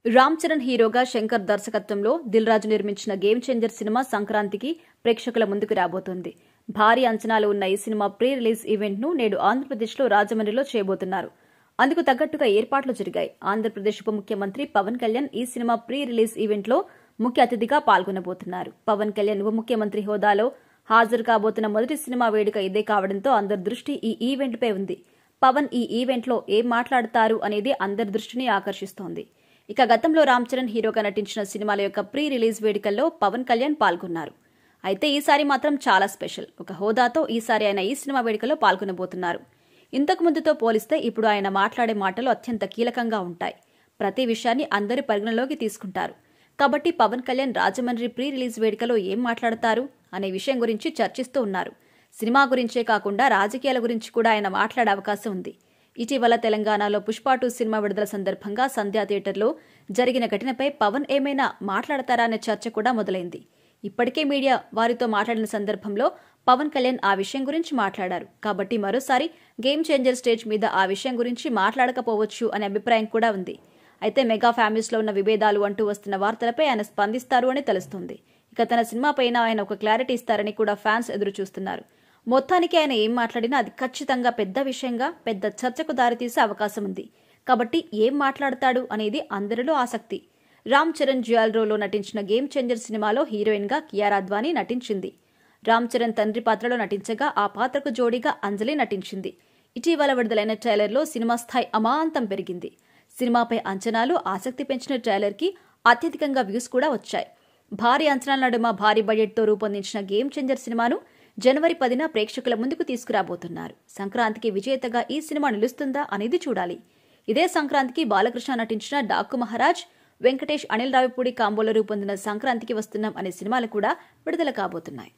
రామ్ చరణ్ హీరోగా శంకర్ దర్శకత్వంలో దిల్ రాజు నిర్మించిన గేమ్ చేంజర్ సినిమా సంక్రాంతికి ప్రేక్షకుల ముందుకు రాబోతోంది. భారీ అంచనాలు ఉన్న ఈ సినిమా ప్రీ రిలీజ్ ఈవెంట్ ను నేడు ఆంధ్రప్రదేశ్లో రాజమండ్రిలో చేయబోతున్నారు. అందుకు తగ్గట్టుగా ఏర్పాట్లు జరిగాయి. ఆంధ్రప్రదేశ్ ఉప ముఖ్యమంత్రి పవన్ కళ్యాణ్ ఈ సినిమా ప్రీ రిలీజ్ ఈవెంట్ లో ముఖ్య అతిథిగా పాల్గొనబోతున్నారు. పవన్ కళ్యాణ్ ఉప ముఖ్యమంత్రి హోదాలో హాజరు కాబోతున్న మొదటి సినిమా వేడుక ఇదే కావడంతో అందరి దృష్టి ఈ ఈవెంట్ పై ఉంది. పవన్ ఈ ఈవెంట్ లో ఏం మాట్లాడతారు అనేది అందరి దృష్టిని ఆకర్షిస్తోంది. ఇక గతంలో రామ్ చరణ్ హీరోగా నటించిన సినిమాల యొక్క ప్రీ రిలీజ్ వేడుకల్లో పవన్ కళ్యాణ్ పాల్గొన్నారు. అయితే ఈసారి మాత్రం చాలా స్పెషల్. ఒక హోదాతో ఈసారి ఆయన ఈ సినిమా వేడుకలో పాల్గొనబోతున్నారు. ఇంతకు ముందుతో పోలిస్తే ఇప్పుడు ఆయన మాట్లాడే మాటలు అత్యంత కీలకంగా ఉంటాయి. ప్రతి విషయాన్ని అందరి పరిగణలోకి తీసుకుంటారు. కాబట్టి పవన్ కళ్యాణ్ రాజమండ్రి ప్రీ రిలీజ్ వేడుకలో ఏం మాట్లాడతారు అనే విషయం గురించి చర్చిస్తూ ఉన్నారు. సినిమా గురించే కాకుండా రాజకీయాల గురించి కూడా ఆయన మాట్లాడే అవకాశం ఉంది. ఇటీవల తెలంగాణలో పుష్ప 2 సినిమా విడుదల సందర్భంగా సంధ్యా థియేటర్లో జరిగిన ఘటనపై పవన్ ఏమైనా మాట్లాడతారా అనే చర్చ కూడా మొదలైంది. ఇప్పటికే మీడియా వారితో మాట్లాడిన సందర్భంలో పవన్ కళ్యాణ్ ఆ విషయం గురించి మాట్లాడారు. కాబట్టి మరోసారి గేమ్ చేంజర్ స్టేజ్ మీద ఆ విషయం గురించి మాట్లాడకపోవచ్చు అనే అభిప్రాయం కూడా ఉంది. అయితే మెగా ఫ్యామిలీస్ లో ఉన్న విభేదాలు అంటూ వస్తున్న వార్తలపై ఆయన స్పందిస్తారు అని తెలుస్తుంది. ఇక తన సినిమా పైన ఆయన ఒక క్లారిటీ ఇస్తారని కూడా ఫ్యాన్స్ ఎదురు చూస్తున్నారు. మొత్తానికి ఆయన ఏం మాట్లాడినా అది ఖచ్చితంగా పెద్ద విషయంగా పెద్ద చర్చకు దారితీసే అవకాశం ఉంది. కాబట్టి ఏం మాట్లాడతాడు అనేది అందరిలో ఆసక్తి. రామ్ చరణ్ జ్యువెలరోలో నటించిన గేమ్ చేంజర్ సినిమాలో హీరోయిన్ గా కియారా అద్వానీ నటించింది. రామ్ చరణ్ తండ్రి పాత్రలో నటించగా ఆ పాత్రకు జోడీగా అంజలి నటించింది. ఇటీవల విడుదలైన ట్రైలర్లో సినిమా స్థాయి అమాంతం పెరిగింది. సినిమాపై అంచనాలు ఆసక్తి పెంచిన ట్రైలర్ కి అత్యధికంగా వ్యూస్ కూడా వచ్చాయి. భారీ అంచనాల నడుమ భారీ బడ్జెట్ తో రూపొందించిన గేమ్ చేంజర్ సినిమాను జనవరి 10న ప్రేక్షకుల ముందుకు తీసుకురాబోతున్నారు. సంక్రాంతికి విజేతగా ఈ సినిమా నిలుస్తుందా అనేది చూడాలి. ఇదే సంక్రాంతికి బాలకృష్ణ నటించిన డాకు మహారాజ్, వెంకటేష్, అనిల్ రావిపూడి కాంబోలో రూపొందిన సంక్రాంతికి వస్తున్నాం అనే సినిమాలు కూడా విడుదల కాబోతున్నాయి.